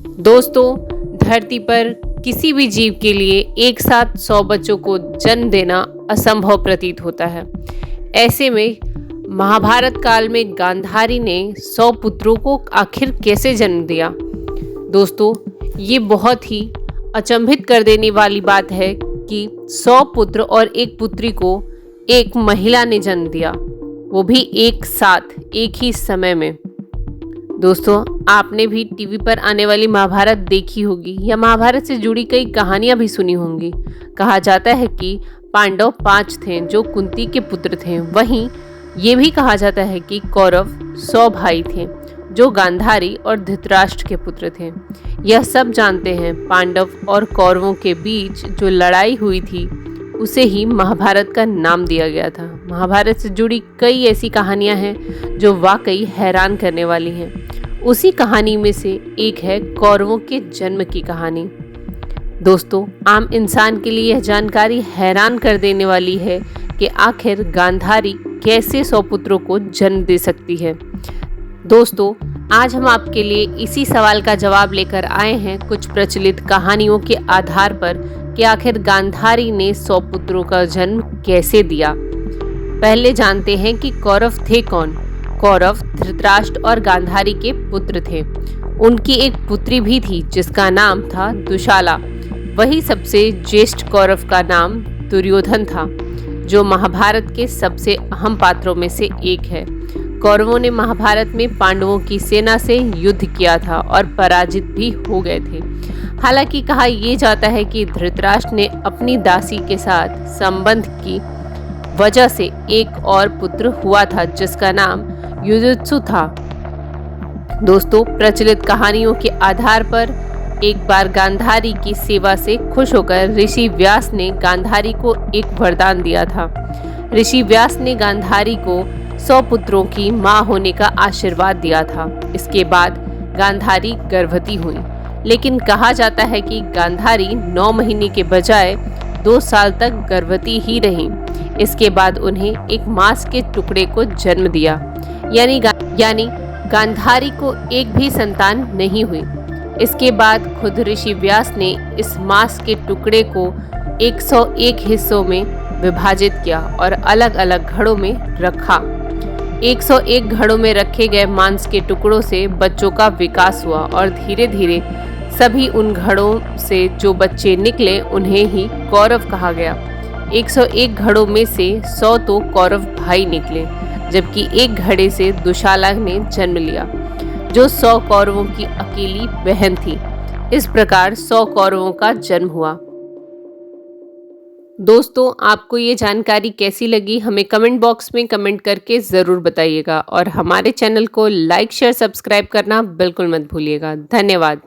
दोस्तों, धरती पर किसी भी जीव के लिए एक साथ 100 बच्चों को जन्म देना असंभव प्रतीत होता है। ऐसे में महाभारत काल में गांधारी ने 100 पुत्रों को आखिर कैसे जन्म दिया? दोस्तों, ये बहुत ही अचंभित कर देने वाली बात है कि 100 पुत्र और एक पुत्री को एक महिला ने जन्म दिया, वो भी एक साथ, एक ही समय में। दोस्तों, आपने भी टीवी पर आने वाली महाभारत देखी होगी या महाभारत से जुड़ी कई कहानियां भी सुनी होंगी। कहा जाता है कि पांडव 5 थे जो कुंती के पुत्र थे। वहीं ये भी कहा जाता है कि कौरव 100 भाई थे जो गांधारी और धृतराष्ट्र के पुत्र थे। यह सब जानते हैं, पांडव और कौरवों के बीच जो लड़ाई हुई थी उसे ही महाभारत का नाम दिया गया था। महाभारत से जुड़ी कई ऐसी कहानियां हैं जो वाकई हैरान करने वाली हैं। उसी कहानी में से एक है कौरवों के जन्म की कहानी। दोस्तों, आम इंसान के लिए यह जानकारी हैरान कर देने वाली है कि आखिर गांधारी कैसे 100 पुत्रों को जन्म दे सकती है। दोस्तों, आज हम आपके लिए इसी सवाल का जवाब लेकर आए हैं कुछ प्रचलित कहानियों के आधार पर कि आखिर गांधारी ने 100 पुत्रों का जन्म कैसे दिया। पहले जानते हैं कि कौरव थे कौन। कौरव धृतराष्ट्र और गांधारी के पुत्र थे। उनकी एक पुत्री भी थी जिसका नाम था दुशाला। वही सबसे ज्येष्ठ कौरव का नाम दुर्योधन था, जो महाभारत के सबसे अहम पात्रों में से एक है। कौरवों ने महाभारत में पांडवों की सेना से युद्ध किया था और पराजित भी हो गए थे। हालांकि कहा यह जाता है कि धृतराष्ट्र ने अपनी दासी के साथ संबंध की वजह से एक और पुत्र हुआ था जिसका नाम युधिष्ठिर था। दोस्तों, प्रचलित कहानियों के आधार पर एक बार गांधारी की सेवा से खुश होकर ऋषि व्यास ने गांधारी को एक वरदान दिया था। ऋषि व्यास ने गांधारी को 100 पुत्रों की मां होने का आशीर्वाद दिया था। इसके बाद गांधारी गर्भवती हुई, लेकिन कहा जाता है कि गांधारी 9 महीने के बजाय 2 साल तक गर्भवती ही रही। इसके बाद उन्हें एक मांस के टुकड़े को जन्म दिया, यानी गांधारी को एक भी संतान नहीं हुई। इसके बाद खुद ऋषि व्यास ने इस मांस के टुकड़े को 101 हिस्सों में विभाजित किया और अलग अलग घड़ों में रखा। 101 घड़ों में रखे गए मांस के टुकड़ों से बच्चों का विकास हुआ और धीरे धीरे सभी उन घड़ों से जो बच्चे निकले उन्हें ही कौरव कहा गया। 101 घड़ों में से 100 तो कौरव भाई निकले, जबकि एक घड़े से दुशाला ने जन्म लिया जो 100 कौरवों की अकेली बहन थी। इस प्रकार 100 कौरवों का जन्म हुआ। दोस्तों, आपको ये जानकारी कैसी लगी हमें कमेंट बॉक्स में कमेंट करके ज़रूर बताइएगा और हमारे चैनल को लाइक शेयर सब्सक्राइब करना बिल्कुल मत भूलिएगा। धन्यवाद।